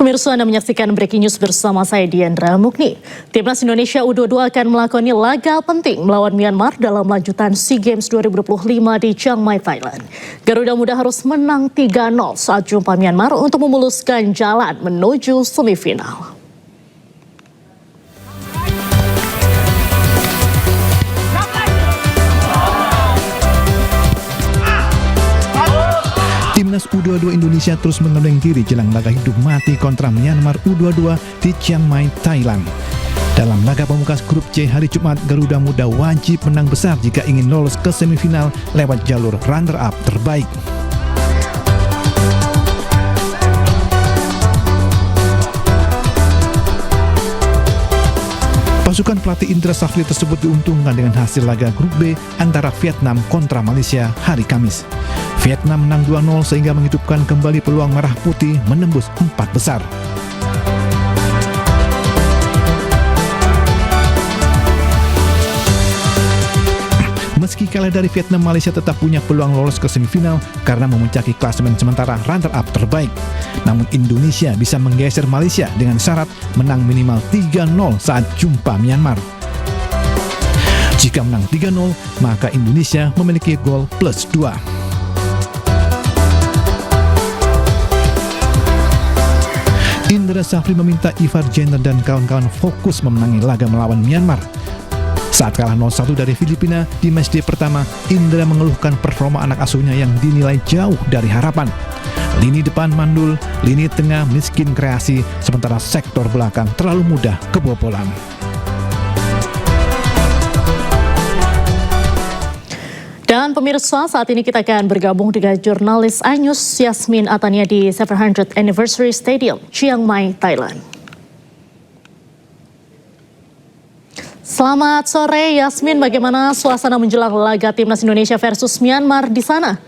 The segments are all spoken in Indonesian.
Pemirsa, Anda menyaksikan Breaking News bersama saya Diandra Mukni. Timnas Indonesia U22 akan melakoni laga penting melawan Myanmar dalam lanjutan SEA Games 2025 di Chiang Mai, Thailand. Garuda Muda harus menang 3-0 saat jumpa Myanmar untuk memuluskan jalan menuju semifinal. Timnas U22 Indonesia terus menggandeng diri jelang laga hidup mati kontra Myanmar U22 di Chiang Mai, Thailand. Dalam laga pembuka grup C hari Jumat, Garuda Muda wajib menang besar jika ingin lolos ke semifinal lewat jalur runner-up terbaik. Pasukan pelatih Indra Safri tersebut diuntungkan dengan hasil laga grup B antara Vietnam kontra Malaysia hari Kamis. Vietnam menang 2-0 sehingga menghidupkan kembali peluang Merah Putih menembus 4 besar. Meski kalah dari Vietnam, Malaysia tetap punya peluang lolos ke semifinal karena memuncaki klasemen sementara runner-up terbaik. Namun Indonesia bisa menggeser Malaysia dengan syarat menang minimal 3-0 saat jumpa Myanmar. Jika menang 3-0, maka Indonesia memiliki gol plus 2. Indra Safri meminta Ivar Jenner dan kawan-kawan fokus memenangi laga melawan Myanmar. Saat kalah 0-1 dari Filipina di matchday pertama, Indra mengeluhkan performa anak asuhnya yang dinilai jauh dari harapan. Lini depan mandul, lini tengah miskin kreasi, sementara sektor belakang terlalu mudah kebobolan. Dan pemirsa, saat ini kita akan bergabung dengan jurnalis Anyus Yasmin Atania di 700th Anniversary Stadium, Chiang Mai, Thailand. Selamat sore Yasmin, bagaimana suasana menjelang laga Timnas Indonesia versus Myanmar di sana?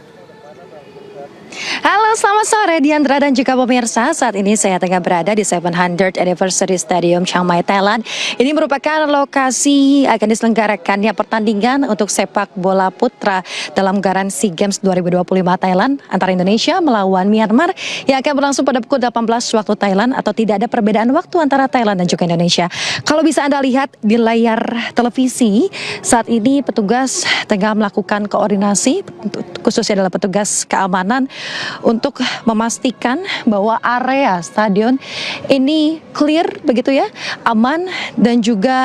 Halo, selamat sore Diandra dan juga pemirsa. Saat ini saya tengah berada di 700th Anniversary Stadium Chiang Mai, Thailand. Ini merupakan lokasi akan diselenggarakannya pertandingan untuk sepak bola putra dalam gelaran SEA Games 2025 Thailand antara Indonesia melawan Myanmar yang akan berlangsung pada pukul 18 waktu Thailand, atau tidak ada perbedaan waktu antara Thailand dan juga Indonesia. Kalau bisa Anda lihat di layar televisi, saat ini petugas tengah melakukan koordinasi, khususnya adalah petugas keamanan, untuk memastikan bahwa area stadion ini clear begitu ya, aman, dan juga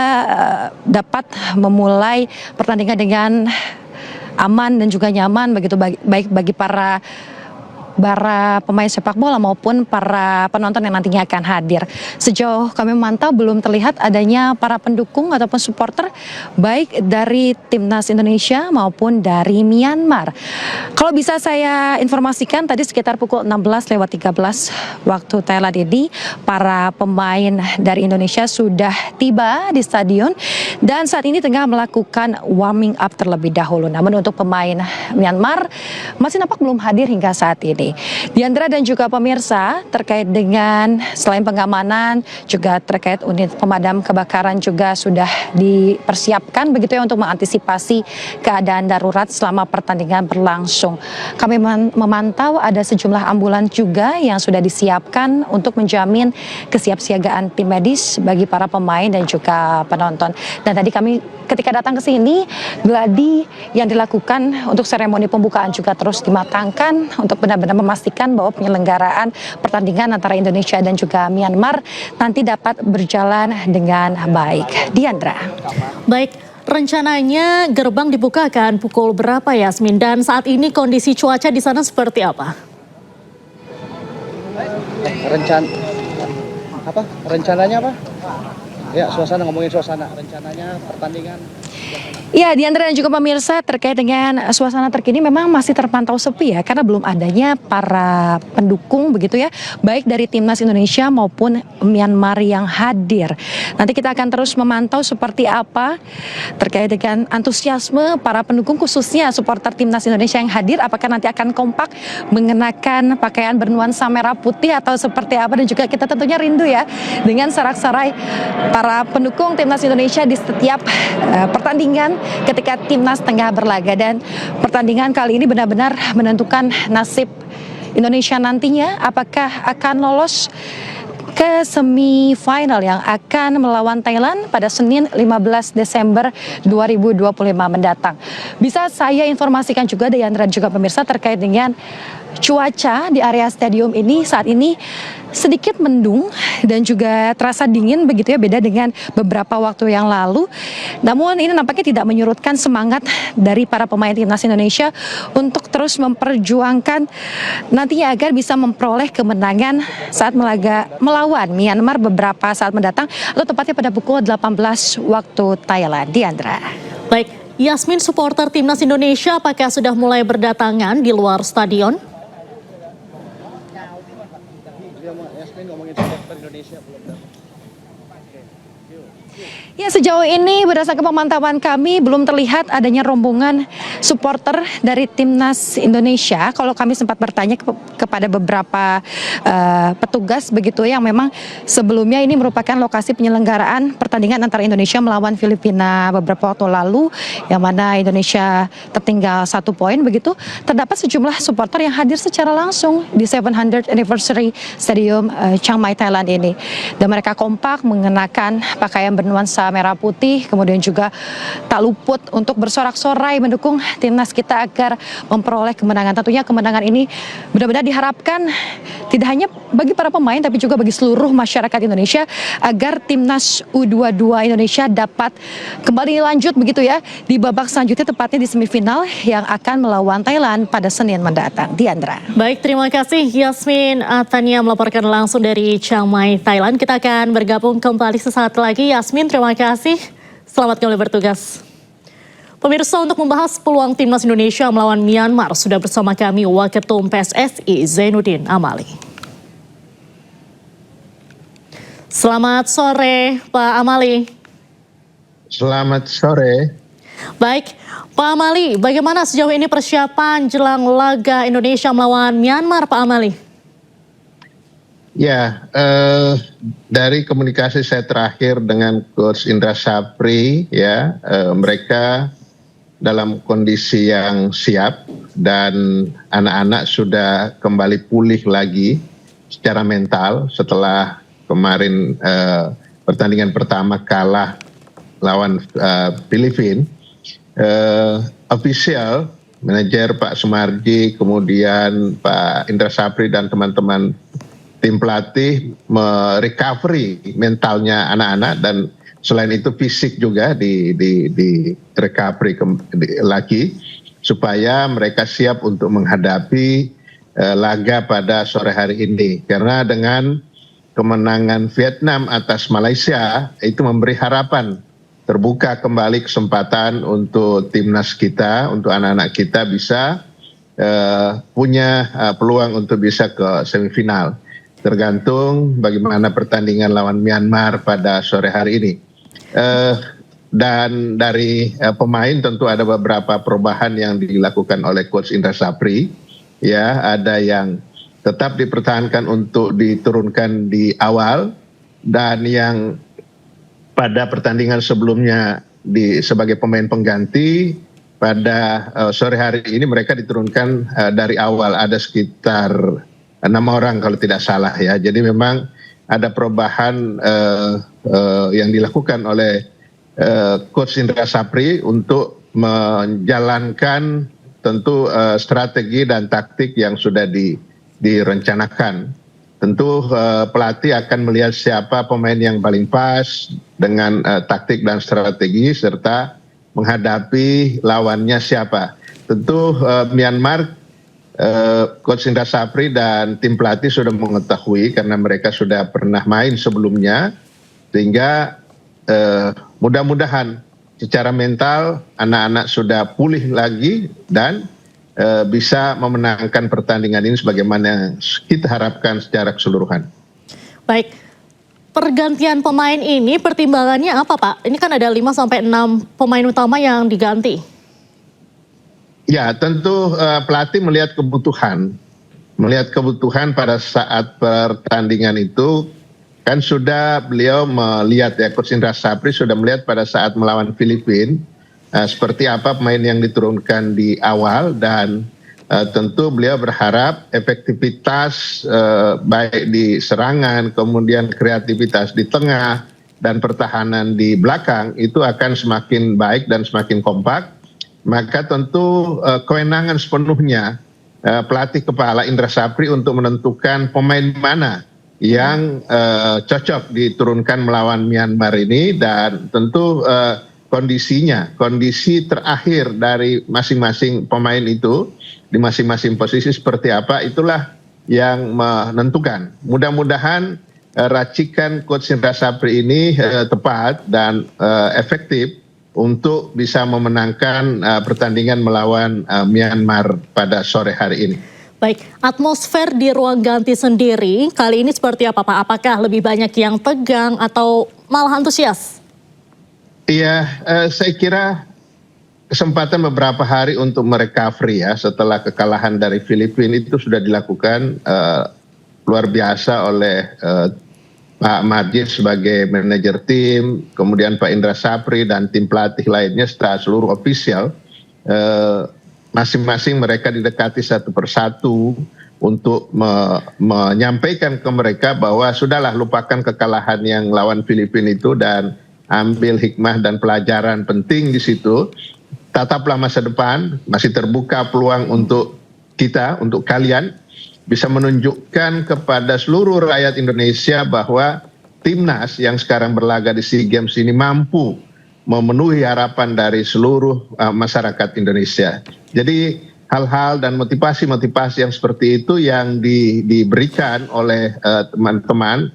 dapat memulai pertandingan dengan aman dan juga nyaman begitu, baik bagi para pemain sepak bola maupun para penonton yang nantinya akan hadir. Sejauh kami memantau belum terlihat adanya para pendukung ataupun supporter baik dari Timnas Indonesia maupun dari Myanmar. Kalau bisa saya informasikan, tadi sekitar pukul 16:13 waktu Thailand ini para pemain dari Indonesia sudah tiba di stadion dan saat ini tengah melakukan warming up terlebih dahulu. Namun untuk pemain Myanmar masih nampak belum hadir hingga saat ini. Diandra dan juga pemirsa, terkait dengan selain pengamanan juga terkait unit pemadam kebakaran juga sudah dipersiapkan begitu ya untuk mengantisipasi keadaan darurat selama pertandingan berlangsung. Kami memantau ada sejumlah ambulans juga yang sudah disiapkan untuk menjamin kesiapsiagaan tim medis bagi para pemain dan juga penonton. Dan tadi kami ketika datang ke sini, gladi yang dilakukan untuk seremoni pembukaan juga terus dimatangkan untuk benar-benar memastikan bahwa penyelenggaraan pertandingan antara Indonesia dan juga Myanmar nanti dapat berjalan dengan baik. Diandra. Baik, rencananya gerbang dibuka akan pukul berapa Yasmin? Dan saat ini kondisi cuaca di sana seperti apa? Rencananya apa? Ya, suasana, ngomongin suasana, rencananya pertandingan. Ya, Diandra dan juga pemirsa, terkait dengan suasana terkini memang masih terpantau sepi ya, karena belum adanya para pendukung begitu ya, baik dari Timnas Indonesia maupun Myanmar yang hadir. Nanti kita akan terus memantau seperti apa terkait dengan antusiasme para pendukung, khususnya supporter Timnas Indonesia yang hadir, apakah nanti akan kompak mengenakan pakaian bernuansa merah putih atau seperti apa, dan juga kita tentunya rindu ya dengan sorak-sorai para pendukung Timnas Indonesia di setiap pertandingan ketika Timnas tengah berlaga. Dan pertandingan kali ini benar-benar menentukan nasib Indonesia nantinya, apakah akan lolos ke semifinal yang akan melawan Thailand pada Senin 15 Desember 2025 mendatang. Bisa saya informasikan juga Diandra dan juga pemirsa terkait dengan cuaca di area stadium ini saat ini sedikit mendung dan juga terasa dingin begitu ya, beda dengan beberapa waktu yang lalu. Namun ini nampaknya tidak menyurutkan semangat dari para pemain timnas Indonesia untuk terus memperjuangkan nantinya agar bisa memperoleh kemenangan saat melawan Myanmar beberapa saat mendatang, atau tepatnya pada pukul 18 waktu Thailand. Diandra. Baik, Yasmin, supporter timnas Indonesia apakah sudah mulai berdatangan di luar stadion? Yasmin ngomongin supporter Indonesia belum dapat. Ya, sejauh ini berdasarkan pemantauan kami belum terlihat adanya rombongan supporter dari timnas Indonesia. Kalau kami sempat bertanya kepada beberapa petugas begitu yang memang sebelumnya ini merupakan lokasi penyelenggaraan pertandingan antara Indonesia melawan Filipina beberapa waktu lalu, yang mana Indonesia tertinggal 1 poin begitu. Terdapat sejumlah supporter yang hadir secara langsung di 700th Anniversary Stadium Chiang Mai, Thailand ini. Dan mereka kompak mengenakan pakaian bernuansa merah putih, kemudian juga tak luput untuk bersorak-sorai mendukung timnas kita agar memperoleh kemenangan. Tentunya kemenangan ini benar-benar diharapkan tidak hanya bagi para pemain tapi juga bagi seluruh masyarakat Indonesia agar timnas U22 Indonesia dapat kembali lanjut begitu ya di babak selanjutnya, tepatnya di semifinal yang akan melawan Thailand pada Senin mendatang. Diandra. Baik, terima kasih Yasmin Tania melaporkan langsung dari Chiang Mai, Thailand. Kita akan bergabung kembali sesaat lagi. Yasmin, terima kasih. Selamat kembali bertugas. Pemirsa, untuk membahas peluang timnas Indonesia melawan Myanmar, sudah bersama kami Waketum PSSI Zainuddin Amali. Selamat sore, Pak Amali. Selamat sore. Baik, Pak Amali, bagaimana sejauh ini persiapan jelang laga Indonesia melawan Myanmar, Pak Amali? Ya, dari komunikasi saya terakhir dengan Coach Indra Sapri, ya, mereka dalam kondisi yang siap dan anak-anak sudah kembali pulih lagi secara mental setelah kemarin pertandingan pertama kalah lawan Filipina. Official, manajer Pak Sumarji, kemudian Pak Indra Sapri dan teman-teman tim pelatih merecovery mentalnya anak-anak, dan selain itu fisik juga di recovery lagi supaya mereka siap untuk menghadapi laga pada sore hari ini. Karena dengan kemenangan Vietnam atas Malaysia itu memberi harapan, terbuka kembali kesempatan untuk timnas kita, untuk anak-anak kita bisa punya peluang untuk bisa ke semifinal. Tergantung bagaimana pertandingan lawan Myanmar pada sore hari ini. Dan dari pemain tentu ada beberapa perubahan yang dilakukan oleh Coach Indra Sapri. Ya, ada yang tetap dipertahankan untuk diturunkan di awal, dan yang pada pertandingan sebelumnya sebagai pemain pengganti pada sore hari ini mereka diturunkan dari awal, ada sekitar 6 orang kalau tidak salah ya. Jadi memang ada perubahan yang dilakukan oleh Coach Indra Sapri untuk menjalankan tentu strategi dan taktik yang sudah direncanakan. Tentu pelatih akan melihat siapa pemain yang paling pas dengan taktik dan strategi serta menghadapi lawannya siapa. Tentu Myanmar, Coach Indra Sapri dan tim pelatih sudah mengetahui karena mereka sudah pernah main sebelumnya, sehingga mudah-mudahan secara mental anak-anak sudah pulih lagi dan bisa memenangkan pertandingan ini sebagaimana kita harapkan secara keseluruhan. Baik, pergantian pemain ini pertimbangannya apa, Pak? Ini kan ada 5-6 pemain utama yang diganti. Ya, tentu pelatih melihat kebutuhan pada saat pertandingan itu. Kan sudah beliau melihat ya, Coach Indra Sapri sudah melihat pada saat melawan Filipina seperti apa pemain yang diturunkan di awal, dan tentu beliau berharap efektivitas baik di serangan, kemudian kreativitas di tengah, dan pertahanan di belakang itu akan semakin baik dan semakin kompak. Maka tentu kewenangan sepenuhnya pelatih kepala Indra Sapri untuk menentukan pemain mana yang cocok diturunkan melawan Myanmar ini, dan tentu kondisi terakhir dari masing-masing pemain itu di masing-masing posisi seperti apa, itulah yang menentukan. Mudah-mudahan racikan Coach Indra Sapri ini tepat dan efektif untuk bisa memenangkan pertandingan melawan Myanmar pada sore hari ini. Baik, atmosfer di ruang ganti sendiri kali ini seperti apa Pak? Apakah lebih banyak yang tegang atau malah antusias? Iya, saya kira kesempatan beberapa hari untuk merecovery ya setelah kekalahan dari Filipina itu sudah dilakukan luar biasa oleh Pak Majid sebagai manajer tim, kemudian Pak Indra Sapri dan tim pelatih lainnya serta seluruh ofisial. Masing-masing mereka didekati satu persatu untuk menyampaikan ke mereka bahwa sudahlah, lupakan kekalahan yang lawan Filipina itu dan ambil hikmah dan pelajaran penting di situ. Tataplah masa depan, masih terbuka peluang untuk kita, untuk kalian bisa menunjukkan kepada seluruh rakyat Indonesia bahwa timnas yang sekarang berlaga di SEA Games ini mampu memenuhi harapan dari seluruh masyarakat Indonesia. Jadi hal-hal dan motivasi-motivasi yang seperti itu yang diberikan oleh teman-teman,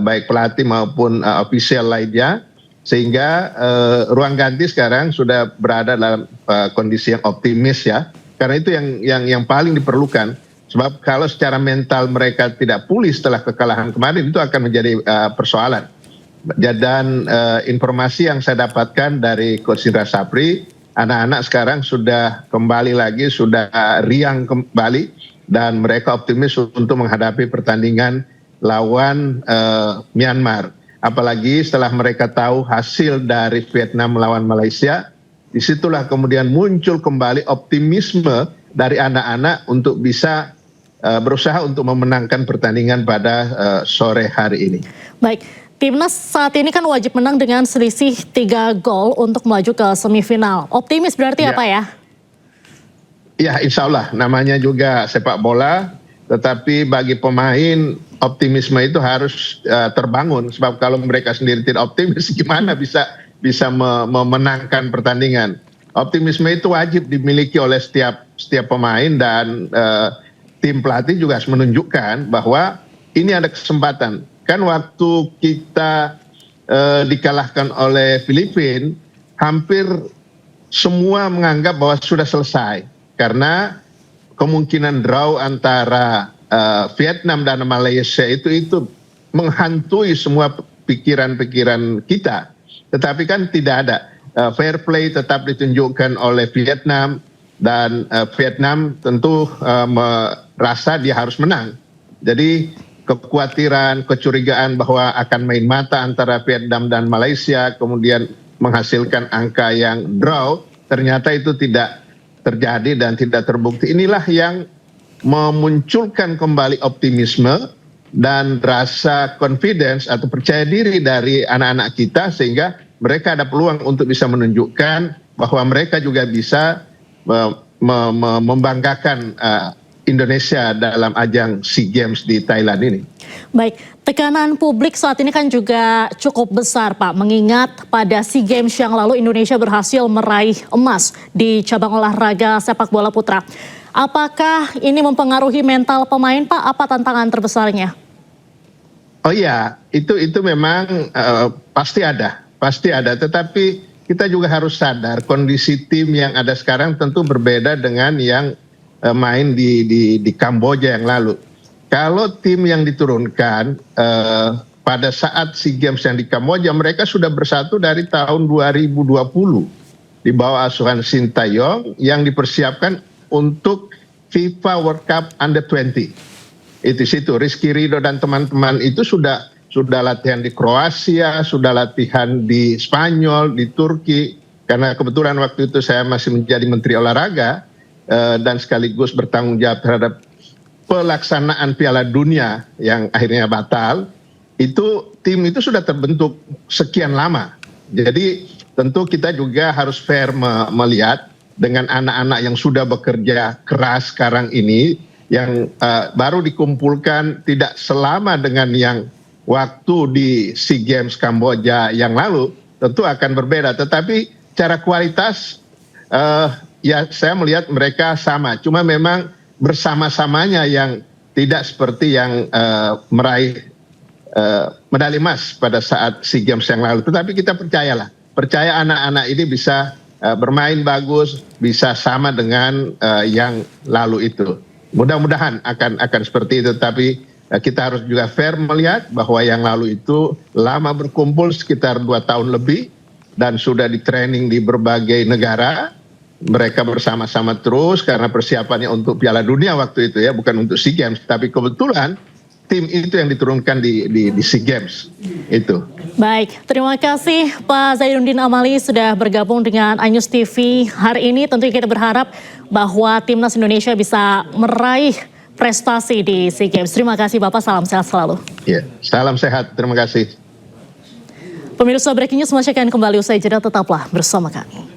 baik pelatih maupun ofisial lainnya, sehingga ruang ganti sekarang sudah berada dalam kondisi yang optimis ya. Karena itu yang paling diperlukan. Sebab kalau secara mental mereka tidak pulih setelah kekalahan kemarin, itu akan menjadi persoalan. Dan informasi yang saya dapatkan dari Coach Indra Sapri, anak-anak sekarang sudah kembali lagi, sudah riang kembali, dan mereka optimis untuk menghadapi pertandingan lawan Myanmar. Apalagi setelah mereka tahu hasil dari Vietnam melawan Malaysia, disitulah kemudian muncul kembali optimisme dari anak-anak untuk bisa berusaha untuk memenangkan pertandingan pada sore hari ini. Baik, timnas saat ini kan wajib menang dengan selisih 3 gol untuk melaju ke semifinal. Optimis berarti apa ya? Ya, insya Allah, namanya juga sepak bola, tetapi bagi pemain optimisme itu harus terbangun, sebab kalau mereka sendiri tidak optimis gimana bisa memenangkan pertandingan. Optimisme itu wajib dimiliki oleh setiap pemain, dan tim pelatih juga harus menunjukkan bahwa ini ada kesempatan. Kan waktu kita dikalahkan oleh Filipina, hampir semua menganggap bahwa sudah selesai karena kemungkinan draw antara Vietnam dan Malaysia itu menghantui semua pikiran-pikiran kita. Tetapi kan tidak ada. Fair play tetap ditunjukkan oleh Vietnam, dan Vietnam tentu merasa dia harus menang. Jadi kekhawatiran, kecurigaan bahwa akan main mata antara Vietnam dan Malaysia kemudian menghasilkan angka yang draw, ternyata itu tidak terjadi dan tidak terbukti. Inilah yang memunculkan kembali optimisme dan rasa confidence atau percaya diri dari anak-anak kita, sehingga mereka ada peluang untuk bisa menunjukkan bahwa mereka juga bisa membanggakan Indonesia dalam ajang SEA Games di Thailand ini. Baik, tekanan publik saat ini kan juga cukup besar Pak, mengingat pada SEA Games yang lalu Indonesia berhasil meraih emas di cabang olahraga sepak bola putra. Apakah ini mempengaruhi mental pemain Pak? Apa tantangan terbesarnya? Oh iya, itu memang pasti ada. Tetapi kita juga harus sadar kondisi tim yang ada sekarang tentu berbeda dengan yang main di Kamboja yang lalu. Kalau tim yang diturunkan pada saat SEA Games yang di Kamboja, mereka sudah bersatu dari tahun 2020 di bawah asuhan Sintayong yang dipersiapkan untuk FIFA World Cup Under 20. Itu situ Rizky Ridho dan teman-teman itu sudah latihan di Kroasia, sudah latihan di Spanyol, di Turki. Karena kebetulan waktu itu saya masih menjadi Menteri Olahraga, dan sekaligus bertanggung jawab terhadap pelaksanaan Piala Dunia yang akhirnya batal, itu tim itu sudah terbentuk sekian lama. Jadi tentu kita juga harus fair melihat dengan anak-anak yang sudah bekerja keras sekarang ini, yang baru dikumpulkan tidak selama dengan yang waktu di SEA Games Kamboja yang lalu, tentu akan berbeda. Tetapi secara kualitas ya saya melihat mereka sama, cuma memang bersama-samanya yang tidak seperti yang meraih medali emas pada saat SEA Games yang lalu. Tetapi kita percaya anak-anak ini bisa bermain bagus, bisa sama dengan yang lalu itu. Mudah-mudahan akan seperti itu. Tapi kita harus juga fair melihat bahwa yang lalu itu lama berkumpul, sekitar 2 tahun lebih, dan sudah di training di berbagai negara. Mereka bersama-sama terus karena persiapannya untuk Piala Dunia waktu itu ya, bukan untuk SEA Games. Tapi kebetulan tim itu yang diturunkan di SEA Games itu. Baik, terima kasih Pak Zainuddin Amali sudah bergabung dengan iNews TV hari ini. Tentunya kita berharap bahwa Timnas Indonesia bisa meraih prestasi di SEA Games. Terima kasih Bapak, salam sehat selalu. Ya, salam sehat, terima kasih. Pemirsa Breaking News masih akan kembali usai jeda, tetaplah bersama kami.